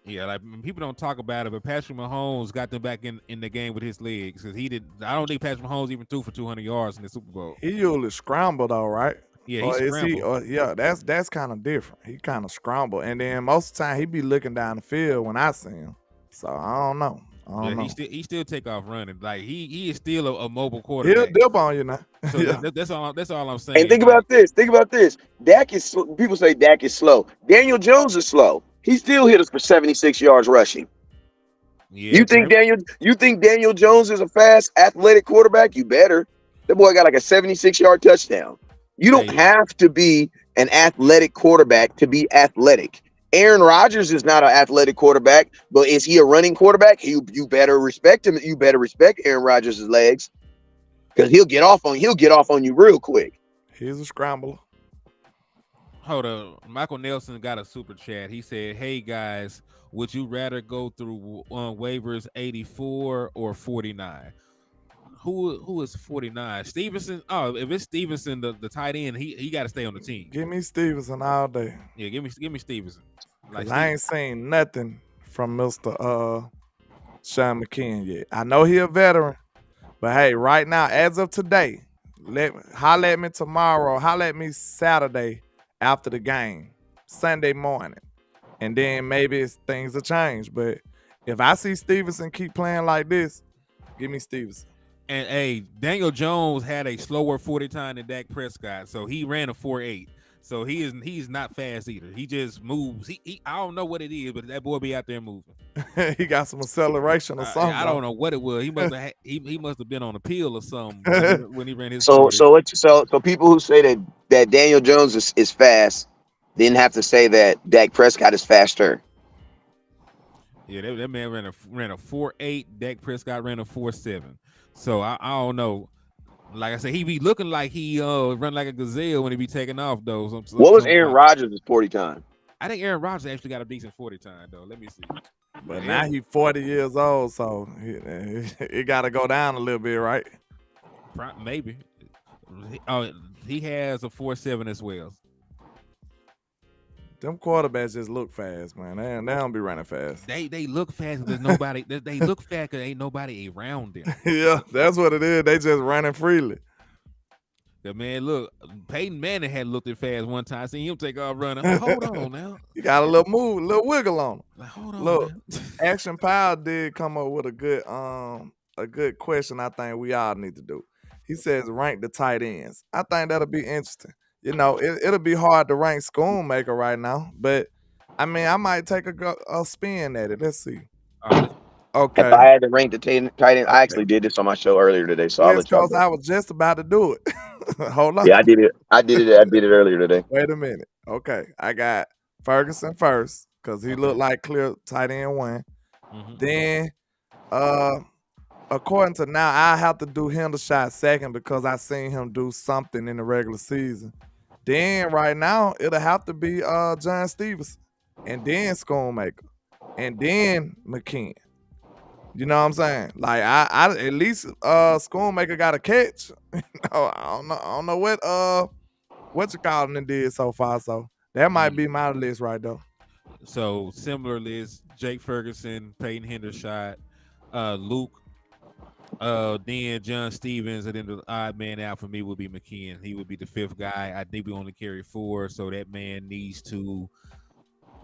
Yeah, like people don't talk about it, but Patrick Mahomes got them back in the game with his legs because he did. I don't think Patrick Mahomes even threw for 200 yards in the Super Bowl.
He usually scramble though, right?
Yeah, he
Or is he?
scrambled.
Or yeah, that's kind of different. He kind of scramble, and then most of the time he be looking down the field when I see him. So I don't know. I don't
Yeah,
know.
he still take off running. Like he is still a mobile
He'll
quarterback.
dip on you now.
So
Yeah.
that's all. That's all I'm
And
saying.
think
Like,
about this. Think about this. People say Dak is slow. Daniel Jones is slow. He still hit us for 76 yards rushing.
yeah,
You think Daniel Jones is a fast, athletic quarterback? You better. That boy got like a 76-yard touchdown. You don't
hey,
have to be an athletic quarterback to be athletic. Aaron Rodgers is not an athletic quarterback, but is he a running quarterback? You better respect him. You better respect Aaron Rodgers' legs because he'll get off on you real quick.
He's a scrambler.
hold up. Michael Nelson got a super chat. He said, "Hey guys, would you rather go through waivers 84 or 49?" Who is 49? Stevenson. Oh, if it's Stevenson, the tight end, he got to stay on the team.
Give me Stevenson all day.
Yeah, give me Stevenson. Like
Cause I ain't seen nothing from Mr. Sean McKeon yet. I know he a veteran, but hey, right now, as of today, holler at me tomorrow, holler at me Saturday after the game, Sunday morning. And then maybe things will change. But if I see Stevenson keep playing like this, give me Stevenson.
And hey, Daniel Jones had a slower 40 time than Dak Prescott, so he ran a 4.8. So he's not fast either. He just moves. He I don't know what it is, but that boy be out there moving.
He got some acceleration or something.
I don't know what it was. He must have he must have been on a pill or something when he ran his
So
40.
so people who say that Daniel Jones is fast didn't have to say that Dak Prescott is faster.
Yeah, that man ran a 4.8. Dak Prescott ran a 4.7. So I don't know. Like I said, he be looking like he run like a gazelle when he be taking off though.
What was Aaron Rodgers' 40 time?
I think Aaron Rodgers actually got a decent 40 time though. Let me see.
But now he 40 years old, so it got to go down a little bit, right?
Maybe. Oh, he has a 4.7 as well.
Them quarterbacks just look fast, man. They don't be running fast.
They look fast because there's nobody. They look fast because ain't nobody around them.
Yeah, that's what it is. They just running freely.
The man, look, Peyton Manning had looked at fast one time. Seen him take off running. Hold on now.
You got a little move, a little wiggle on him.
Like, hold on.
Look,
now.
Action Power did come up with a good question. I think we all need to do. He says rank the tight ends. I think that'll be interesting. You know, it'll be hard to rank Schoonmaker right now, but I mean, I might take a spin at it. Let's see. Okay.
If I had to rank the tight end, I actually did this on my show earlier today, so I'll
West
let y'all
Coast,
go.
I was just about to do it. Hold on.
Yeah, I did it. I did it earlier today.
Wait a minute. Okay. I got Ferguson first because he looked like clear tight end one.
Mhm.
Then according to now, I have to do Hendershot second because I seen him do something in the regular season. Then right now, it'll have to be John Stevenson. And then Schoonmaker. And then McKeon. You know what I'm saying? Like I at least Schoonmaker got a catch. I don't know what you call him did so far. So that might be my list right there.
So similar list: Jake Ferguson, Peyton Hendershot, Luke, then John Stevens, and then the odd man out for me would be McKeon. He would be the fifth guy. I think we only carry 4, so that man needs to.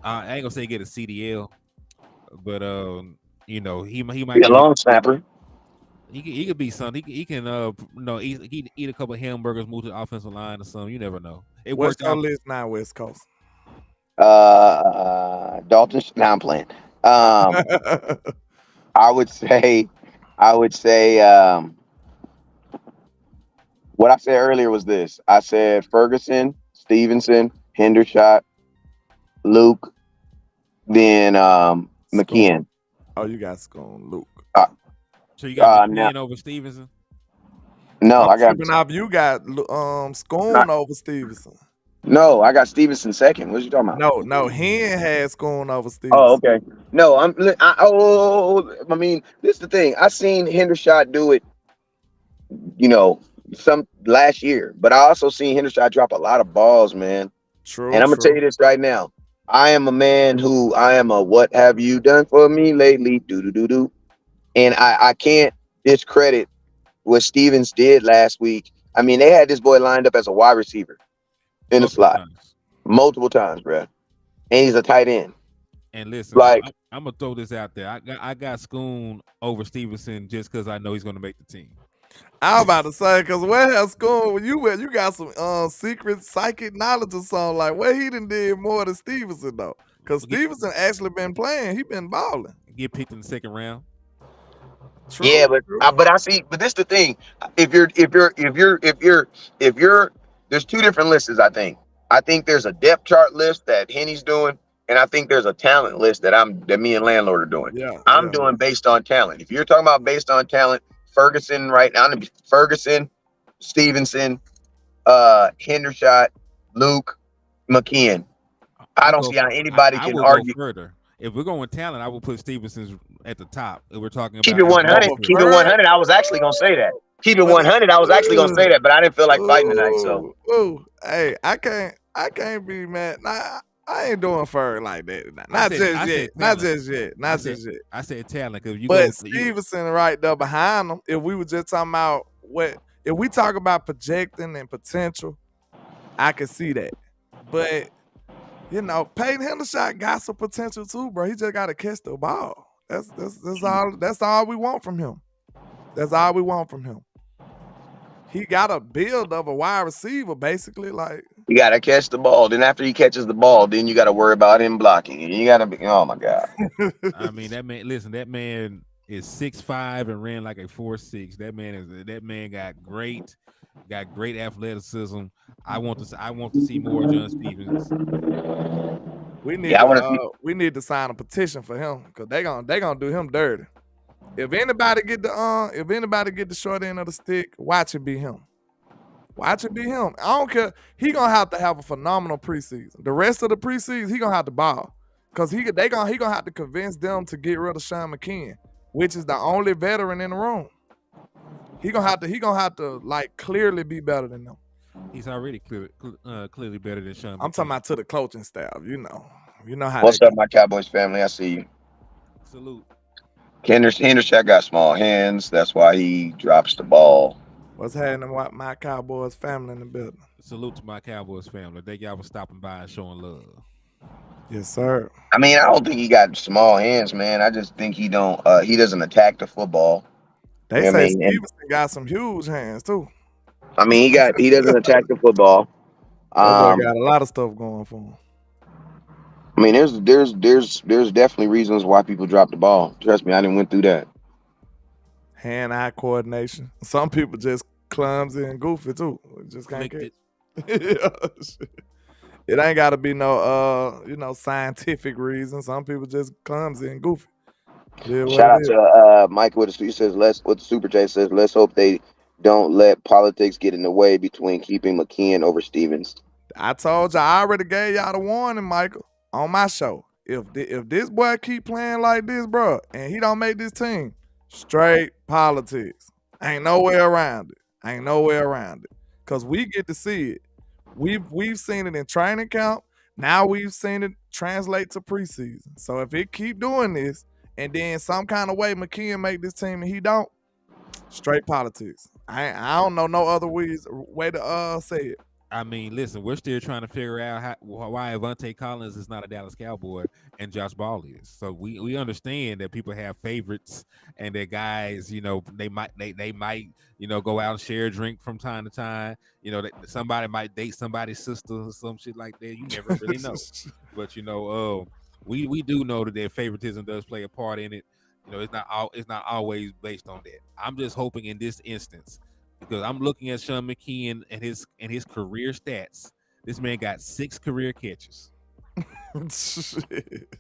I ain't gonna say get a CDL, but you know he might
Be a long snapper.
He could be something. He can eat a couple of hamburgers, move to the offensive line or something. You never know. It
What's
worked
your
out.
list now, West Coast?
Dalton. Now I'm playing. Um, I would say, I would say, what I said earlier was this. I said Ferguson, Stevenson, Hendershot, Luke, then
Scoon.
McKeon.
Oh, you got Scoon, Luke.
Uh,
So you got
now,
McKeon over Stevenson.
no,
I'm
I got
tripping off. You got
not
Scoon over Stevenson.
no, I got Stevenson second. What you talking about?
No, Hen had Scoon over
Oh,
Stevenson.
okay. No, I mean, this is the thing. I seen Hendershot do it, you know, some last year, but I also seen Hendershot drop a lot of balls, man.
True,
And I'm gonna tell
true.
you this right now. I am a man who I am a what have you done for me lately? Do do do do. And I can't discredit what Stevens did last week. I mean, they had this boy lined up as a wide receiver in the
Multiple
slot
times.
multiple times, bro. And he's a tight end.
And listen,
Like,
I'm gonna throw this out there. I got Schoon over Stevenson just because I know he's gonna make the team.
I was about to say, cause where has Scoon when you went, you got some secret psychic knowledge or something. Like where he done did more than Stevenson though. Cause
Get,
Stevenson actually been playing. He been balling.
get picked in the second round.
yeah,
True,
but
true.
but I see. But this the thing. If you're, there's two different lists. I think there's a depth chart list that Henny's doing, and I think there's a talent list that me and Landlord are doing.
Yeah,
I'm
yeah.
doing based on talent. If you're talking about based on talent, Ferguson right now, Ferguson, Stevenson, Hendershot, Luke, McKeon. I
I
don't
go.
see how anybody
I
can
will go
argue.
further. If we're going talent, I will put Stevenson's at the top. If we're talking
Keep
about
it
athletic
100.
Over
ability.
Keep it
Bird,
100. I was actually gonna say that. Keep it
but
100. I was actually gonna say that, but I didn't feel like fighting tonight. So
hey, I can't be mad. Nah, I ain't doing Ferg like that. Not just
I
yet.
said
Not
talent.
just yet.
I
Not
said
just yet.
I said talent because you
But
go you
Stevenson right there behind him. If we were just talking about what if we talk about projecting and potential, I can see that. But Peyton Hendershot got some potential too, bro. He just got to catch the ball. That's all we want from him. That's all we want from him. He got a build of a wide receiver, basically. Like
you gotta catch the ball. Then after he catches the ball, then you gotta worry about him blocking. You gotta be. Oh my god.
I mean that man. Listen, that man is 6'5" and ran like a 4'6". That man got great athleticism. I want to see more John Stevens.
Yeah, I want to see.
we need to sign a petition for him because they gonna do him dirty. If anybody get the short end of the stick, watch it be him. Watch it be him. I don't care. He gonna have to have a phenomenal preseason. The rest of the preseason, he gonna have to ball. Cause he gonna have to convince them to get rid of Sean McKeon, which is the only veteran in the room. He gonna have to like clearly be better than them.
He's already clearly better than Sean.
I'm talking about to the coaching staff. You know how
What's
that
up,
goes.
my Cowboys family? I see you.
Salute.
Hendershot got small hands. That's why he drops the ball.
What's happening with my Cowboys family in the building?
Salute to my Cowboys family. Thank y'all for stopping by and showing love.
Yes, sir.
I mean, I don't think he got small hands, man. I just think he don't. He doesn't attack the football.
They
I
say
mean, and
Stevenson got some huge hands too.
I mean, he doesn't attack the football.
That boy
Um,
got a lot of stuff going for him.
I mean, there's definitely reasons why people drop the ball. Trust me, I didn't went through that.
Hand-eye coordination. Some people just clumsy and goofy too. Just can't
Flicked
catch.
it.
It ain't got to be no scientific reason. Some people just clumsy and goofy. Yeah, what
Shout
it
out
is.
to Mike with he says what the super chat says. Let's hope they don't let politics get in the way between keeping McKeon over Stevens.
I told you, I already gave y'all the warning, Michael, on my show. If this boy keep playing like this, bro, and he don't make this team, straight politics. Ain't no way around it. Cause we get to see it. We've seen it in training camp. Now we've seen it translate to preseason. So if it keep doing this, and then some kind of way McKeon make this team and he don't, straight politics. I don't know no other way to say it.
I mean, listen, we're still trying to figure out why Avante Collins is not a Dallas Cowboy and Josh Ball is. So we understand that people have favorites and that guys, they might go out and share a drink from time to time. That somebody might date somebody's sister or some shit like that. You never really know. But we do know that their favoritism does play a part in it. It's not always based on that. I'm just hoping in this instance, because I'm looking at Sean McKeon and his career stats. This man got 6 career catches.
Shit.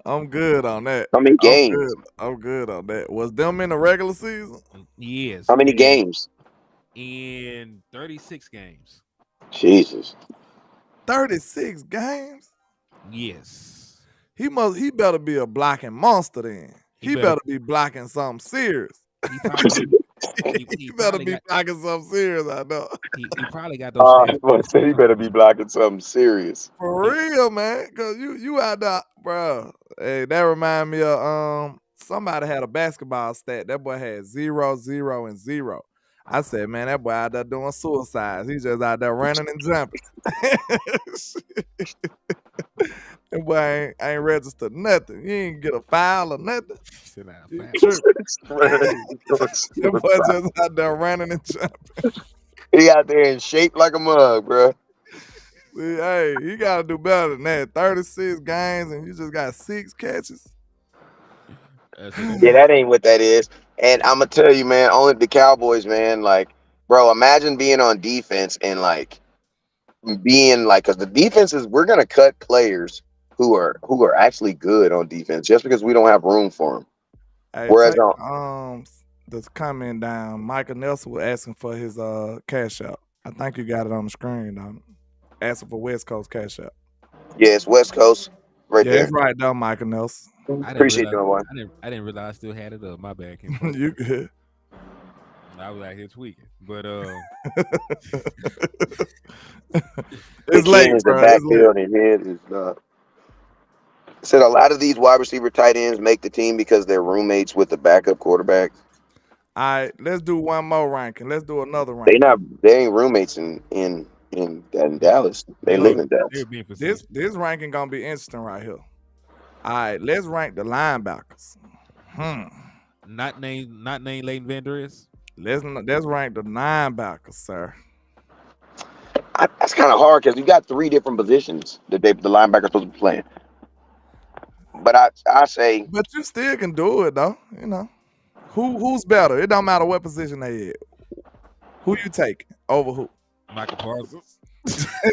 I'm good on that.
How many
I'm
games?
good. I'm good on that. Was them in the regular season?
Yes.
How many games?
In 36 games.
Jesus.
36 games?
Yes.
He better be a blocking monster then. He better be blocking something serious.
He probably
He better be blocking something serious, I know.
he probably got those stats.
He better be blocking something serious.
For real, man. Cause you out there, bro. Hey, that remind me of somebody had a basketball stat. That boy had 0, 0, and 0. I said, man, that boy out there doing suicides. He's just out there running and jumping. That boy ain't registered nothing. You ain't get a foul or nothing. That boy just out there running and jumping.
He out there in shape like a mug, bro.
See, hey, you gotta do better than that. 36 games and you just got 6 catches.
Yeah, that ain't what that is. And I'm gonna tell you, man, only the Cowboys, man. Like, bro, imagine being on defense and being because the defense is, we're gonna cut players who are actually good on defense just because we don't have room for them.
Hey,
Whereas
the comment down, Michael Nelson was asking for his cash out. I think you got it on the screen, though. Asking for West Coast cash out.
Yeah, it's West Coast right there.
It's right there, Michael Nelson.
Appreciate you, one.
I didn't realize I still had it up. My bad.
You good?
I was out here tweaking, but
it's late, bro.
Backfield and head is said a lot of these wide receiver tight ends make the team because they're roommates with the backup quarterback.
All right, let's do one more ranking. Let's do another ranking.
They ain't roommates in Dallas. They live in Dallas.
This ranking gonna be interesting right here. All right, let's rank the linebackers.
Not named Leighton Van Der Esch.
Let's rank the linebackers, sir.
That's kind of hard because you got 3 different positions that the linebackers supposed to be playing. But I say,
but you still can do it though. Who's better? It don't matter what position they at. Who you take over who?
Michael Parsons.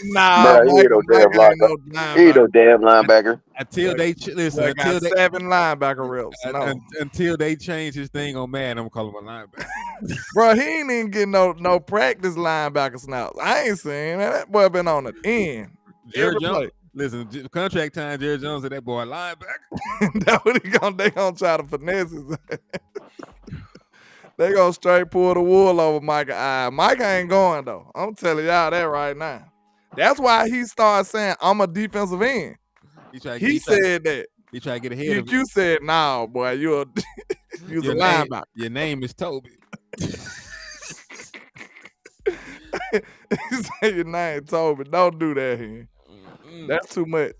Nah,
he ain't no damn linebacker. He ain't no damn linebacker.
Until they listen,
until they 7 linebacker reps. No.
Until they change his thing on Madden, I'm calling him a linebacker.
Bro, he ain't even getting no practice linebacker snaps. I ain't seen that. That boy been on the end.
Jerry Jones. Listen, contract time, Jerry Jones and that boy linebacker.
That's what they gonna try to finesse his They gonna straight pull the wool over Micah eye. Micah ain't going though. I'm telling y'all that right now. That's why he started saying I'm a defensive end. He said that.
He tried to get ahead of
you. Said, "Nah, boy, you're a linebacker.
Your name is Toby."
He said your name Toby. Don't do that here. That's too much.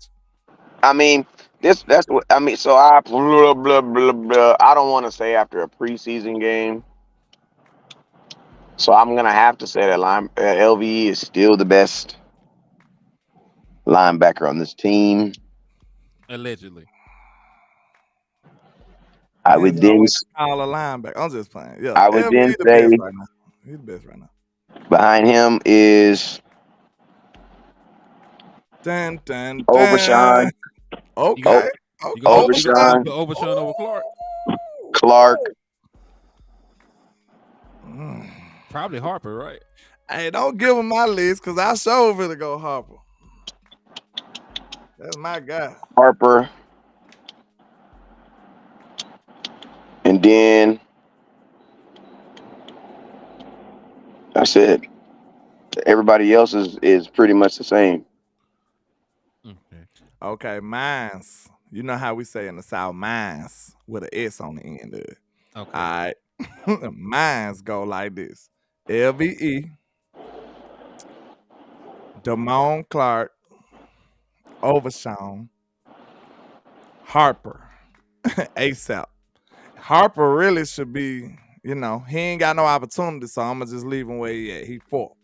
I mean, that's what I mean. So I blah, blah, blah, blah. I don't want to say after a preseason game. So I'm gonna have to say that LVE is still the best linebacker on this team.
Allegedly.
I would then
call a linebacker. I'm just playing. Yeah,
I would then say
he's the best right now.
Behind him is
dun, dun, dun.
Overshawn.
Okay.
Overshawn.
Overshawn over Clark.
Clark.
Probably Harper, right?
Hey, don't give him my list because I sure finna go Harper. That's my guy.
Harper. And then I said everybody else is pretty much the same.
Okay, mines. You know how we say in the South, mines with an S on the end of it.
Okay.
All right. Mines go like this. LVE, Damone Clark, Overshawn, Harper, ASAP. Harper really should be, he ain't got no opportunity, so I'm gonna just leave him where he at. He 4th.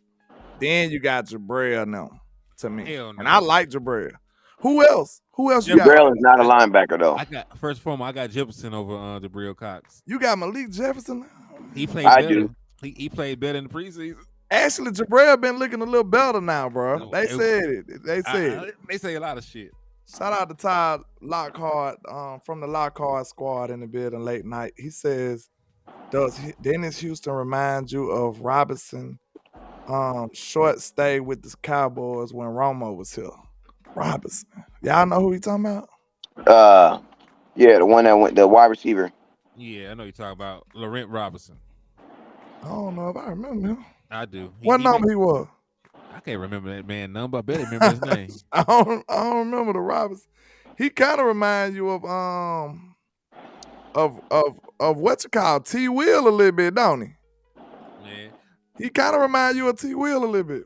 Then you got Jabril now to me.
Hell
And I
no.
like Jabril. Who else? Who else you got?
Jabril is not a linebacker though.
I got first form. I got Jefferson over Jabril Cox.
You got Malik Jefferson?
He played
I
better.
do.
He played better in the preseason.
Actually, Jabril been looking a little better now, bro. They said it. They said it.
They say a lot of shit.
Shout out to Todd Lockhart from the Lockhart squad in the building late night. He says, does Dennis Houston remind you of Robinson short stay with the Cowboys when Romo was here? Robinson. Y'all know who he talking about?
Yeah, the one that went the wide receiver.
Yeah, I know you're talking about Laurent Robinson.
I don't know if I remember him.
I do.
What number he was?
I can't remember that man number. I better remember his name.
I don't remember the Robinson. He kind of reminds you of what you call T Will a little bit, don't he?
Man.
He kind of reminds you of T Will a little bit.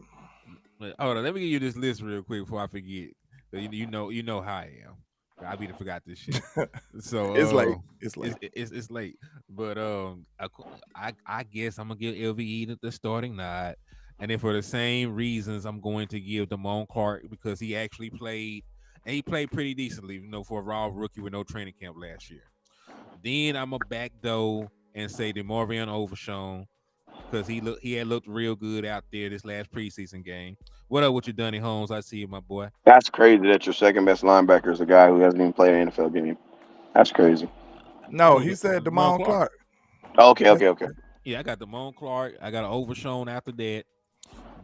Hold on, let me give you this list real quick before I forget. You know how I am. I be to forgot this shit. So
it's late. It's late.
It's late. But I guess I'm gonna give LVE the starting nod, and then for the same reasons, I'm going to give Damone Clark because he actually played, and he played pretty decently, for a raw rookie with no training camp last year. Then I'm a back though and say DeMarvion Overshawn because he had looked real good out there this last preseason game. What up with you, Dunny Holmes? I see you, my boy.
That's crazy that your second best linebacker is a guy who hasn't even played an NFL game. That's crazy.
No, he said Damone Clark.
Okay.
Yeah, I got Damone Clark. I got Overshawn after that.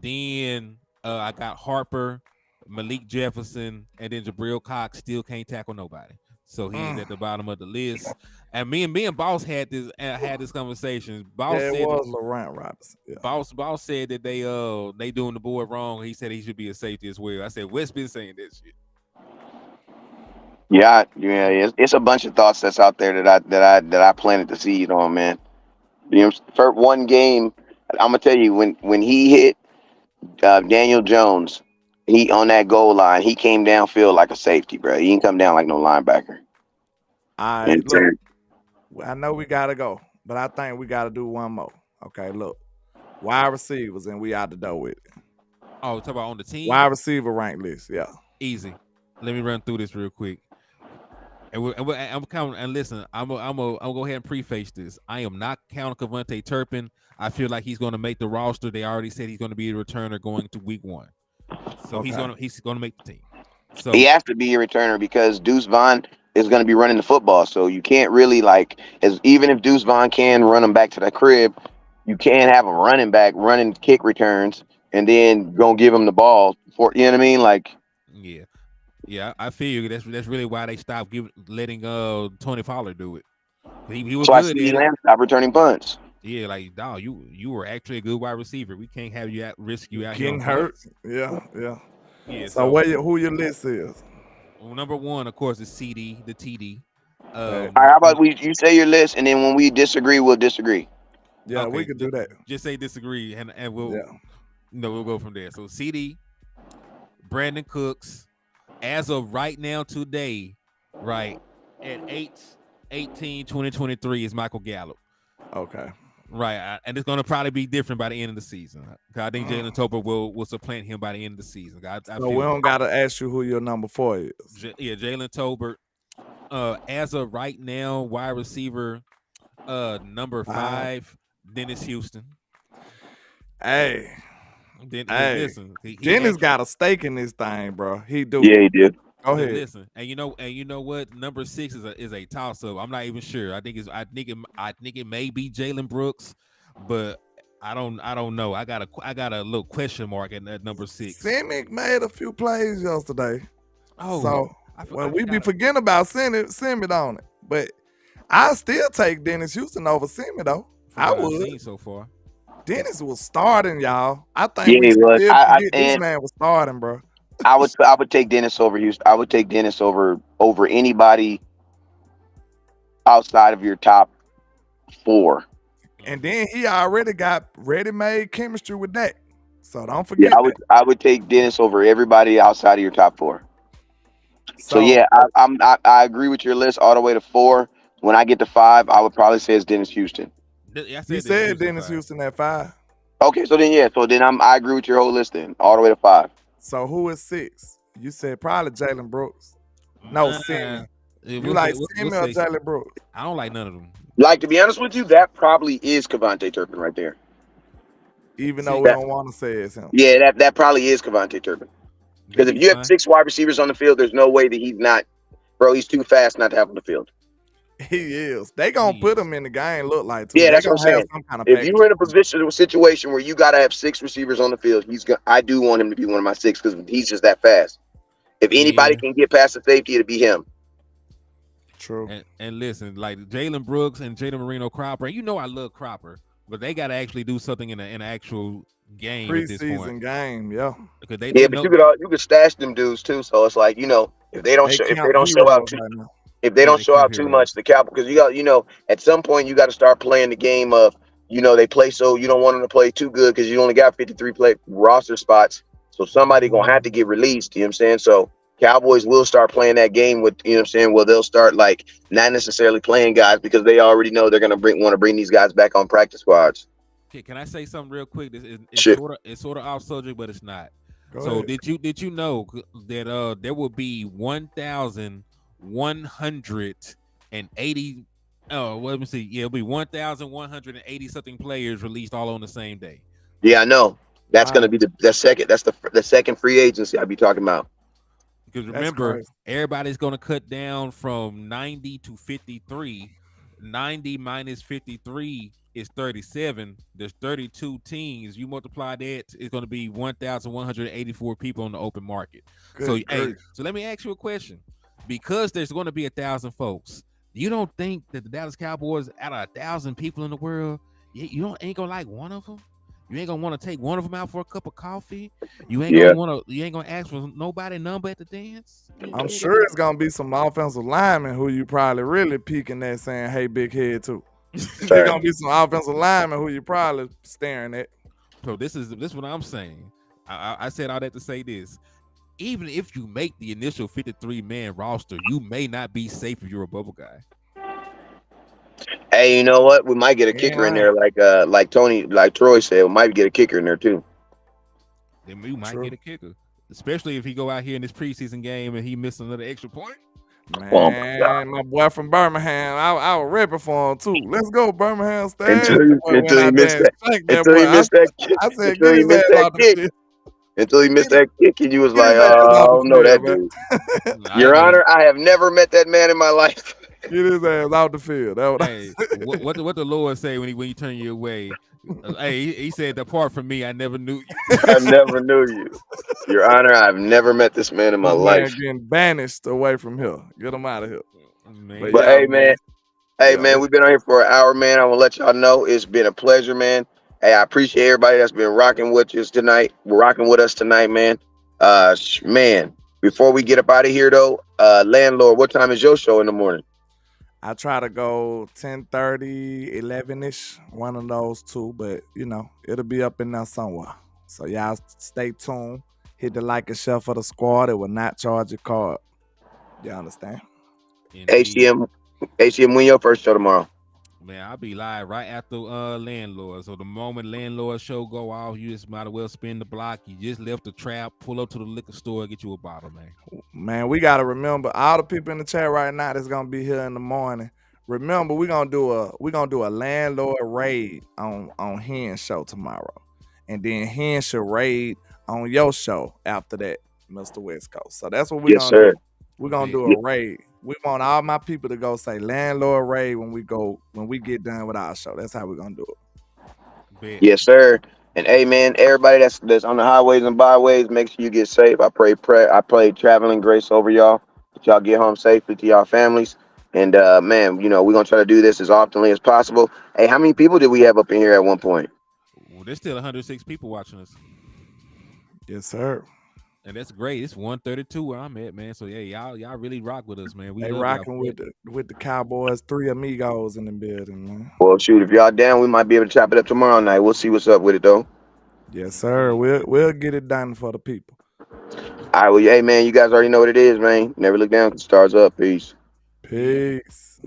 Then I got Harper, Malik Jefferson, and then Jabril Cox still can't tackle nobody. So he's at the bottom of the list. And me and Boss had this conversation. Boss said
it was Laurent Robinson. Yeah.
Boss said that they doing the board wrong. He said he should be a safety as well. I said Wes been saying that shit.
Yeah, it's a bunch of thoughts that's out there that I planted the seed on, man. For one game, I'm gonna tell you when he hit Daniel Jones, he on that goal line, he came downfield like a safety, bro. He didn't come down like no linebacker.
Look, I know we gotta go, but I think we gotta do one more. Okay, look, wide receivers, and we out the door with it.
Oh, talk about on the team.
Wide receiver rank list, yeah.
Easy. Let me run through this real quick. I'm counting. And listen, I'm gonna go ahead and preface this. I am not counting Kevontae Turpin. I feel like he's gonna make the roster. They already said he's gonna be a returner going to week 1. So he's gonna make the team. So
he has to be a returner because Deuce Vaughn is going to be running the football. So you can't really even if Deuce Vaughn can run them back to the crib, you can't have a running back running kick returns and then go give him the ball for, you know what I mean?
Yeah, I feel you. That's really why they stopped letting Tony Pollard do it. He was
so
good.
I see stop returning punts.
Yeah, like dog, you were actually a good wide receiver. We can't have you risk you out
getting
here
hurt. Yeah. So who your list is?
Well, number 1, of course, is CD, the TD.
All right, how about you say your list, and then when we disagree, we'll disagree.
Yeah, we could do that.
Just say disagree, and we'll we'll go from there. So CD, Brandon Cooks, as of right now today, right at 8/18/2023 is Michael Gallup.
Okay.
Right, and it's going to probably be different by the end of the season. I think Jalen Tolbert will supplant him by the end of the season.
So we don't got to ask you who your number 4 is.
Jalen Tolbert. As of right now, wide receiver, number 5, Dennis Houston.
Hey,
listen,
Dennis got a stake in this thing, bro. He do.
Yeah, he did.
Go ahead.
Listen, and you know what? Number 6 is a toss up. I'm not even sure. I think it may be Jalen Brooks, but I don't know. I got a little question mark at number 6.
Simic made a few plays yesterday.
Oh,
so we be forgetting about Simic on it, but I still take Dennis Houston over Simic though. I would.
So far,
Dennis was starting, y'all. I think
he was.
This man was starting, bro.
I would take Dennis over Houston. I would take Dennis over anybody outside of your top 4.
And then he already got ready-made chemistry with that. So don't
Yeah,
forget that.
I would take Dennis over everybody outside of your top four. So
So
yeah, I agree with your list all the way to four. When I get to five, I would probably say it's Dennis Houston.
I
you
said this
said
Houston
Dennis
5.
Houston at 5.
Okay, so then yeah, so then I agree with your whole list then, all the way to five.
So who is 6? You said probably Jalen Brooks. No, Simi. You
We'll
like
say we'll
Simi or
say
Jalen Brooks?
I don't like none of them.
Like to be honest with you, that probably is Cavante Turpin right there.
Even though
See,
we
That
don't want to say it's him.
yeah, that probably is Cavante Turpin.
that'd
Because
be
if you have
fine.
6 wide receivers on the field, there's no way that he's not, bro. He's too fast not to have on the field.
He is. They gonna
He
put
is.
him in the game. Look like too.
Yeah,
They
that's what I'm
gonna have
saying.
some kind of
If
package.
you're in a position, a situation where you gotta have 6 receivers on the field, I do want him to be one of my six because he's just that fast. If anybody
Yeah.
can get past the safety, it'd be him.
True.
And listen, like Jalen Brooks and Jada Marino Cropper, and you know I love Cropper, but they got to actually do something in an actual game at this point
Preseason game, yeah.
because
Yeah,
they
but
know
you could stash them dudes too. So it's like
They
if they
camp
don't show out
heroes
too
right now.
if they
yeah
don't
they
show
camp
out too much,
heroes.
the Cowboys, because at some point you got to start playing the game of they play, so you don't want them to play too good because you only got 53 play roster spots, so somebody gonna have to get released. You know what I'm saying? So Cowboys will start playing that game with what I'm saying. Well, they'll start like not necessarily playing guys because they already know they're gonna want to bring these guys back on practice squads.
Can I say something real quick? This is
Shit.
it's sort of off subject, but it's not.
Go
So
ahead.
did you know that there will be 1,180 oh let me see, yeah, it'll be 1,180 something players released all on the same day.
Yeah, I know. That's gonna
Wow,
be the second. That's the second free agency I'll be talking about.
Because
that's
remember,
crazy.
everybody's going to cut down from 90 to 53. 90 minus 53 is 37. There's 32 teams. You multiply that, it's going to be 1,184 people on the open market. So,
Good grief.
so let me ask you a question. Because there's going to be 1,000 folks, you don't think that the Dallas Cowboys, out of 1,000 people in the world, ain't going to like one of them? You ain't gonna want to take one of them out for a cup of coffee. You ain't
Yeah.
gonna want to. You ain't gonna ask for nobody number at the dance.
I'm sure it's gonna be some offensive linemen who you probably really peeking at saying, "Hey, big head," too. There's gonna be some offensive linemen who you probably staring at.
So this is what I'm saying. I said all that to say this. Even if you make the initial 53-man roster, you may not be safe if you're a bubble guy.
Hey, you know what? We might get a
He ain't
kicker in
lying.
there, like Troy said. We might get a kicker in there too.
Then we might
True.
get a kicker, especially if he go out here in this preseason game and he missed another extra point.
Oh my God.
Man, my boy from Birmingham, I was repping for him too. Let's go, Birmingham State.
Until
That
you,
boy went
until you
out there
missed
and
that,
shanked that
until
boy.
you missed that kick,
I said,
until
get
you
his
missed
ass
that
off the
kick,
field.
until you missed that kick, and you was
Get
like,
his ass
oh, I
off
don't
the
know
field,
that
man.
dude.
I
Your
ain't gonna.
Honor, I have never met that man in my life.
Get his ass off the field. That what I
Hey,
said.
what the Lord say when he turn you away? Hey, he said, "Depart from me, I never knew you."
I never knew you. Your Honor, I've never met this man in my
This man
life.
getting banished away from here. Get him out of here. But
But
yeah,
Man,
man.
hey
Yeah.
man, we've been on here for an hour, man. I want to let y'all know it's been a pleasure, man. Hey, I appreciate everybody that's been rocking with us tonight. We're rocking with us tonight, man. Man, before we get up out of here though, landlord, what time is your show in the morning?
I try to go 10:30, 11-ish, one of those two, but it'll be up in there somewhere. So y'all stay tuned. Hit the like and share for the squad. It will not charge your card. You understand?
indeed.
HCM, when your first show tomorrow?
Man, I'll be live right after landlord. So the moment landlord show go off, you just might as well spin the block. You just left the trap, pull up to the liquor store, get you a bottle, man.
Man, we gotta remember all the people in the chat right now that's gonna be here in the morning. Remember, we're gonna do a landlord raid on Hen's show tomorrow. And then Hen should raid on your show after that, Mr. West Coast. So that's what we're
Yes,
gonna
sir.
do. We're gonna
Okay.
do a raid. We want all my people to go say landlord raid when we get done with our show. That's how we're gonna do it.
Bet.
Yes, sir. And hey, man, everybody that's on the highways and byways, make sure you get safe. I pray traveling grace over y'all. That y'all get home safely to y'all families. And man, we're gonna try to do this as oftenly as possible. Hey, how many people did we have up in here at one point?
Well, there's still 106 people watching us,
Yes, sir.
and that's great. It's 132 where I'm at, man. So yeah, y'all really rock with us, man. We
They
love y'all.
rocking with the Cowboys, 3 amigos in the building, man.
Well, shoot, if y'all down, we might be able to chop it up tomorrow night. We'll see what's up with it though.
Yes, sir.
Indeed.
We'll get it done for the people.
All right, well, hey man, you guys already know what it is, man. Never look down, 'cause the stars up. Peace.
Peace.
Peace.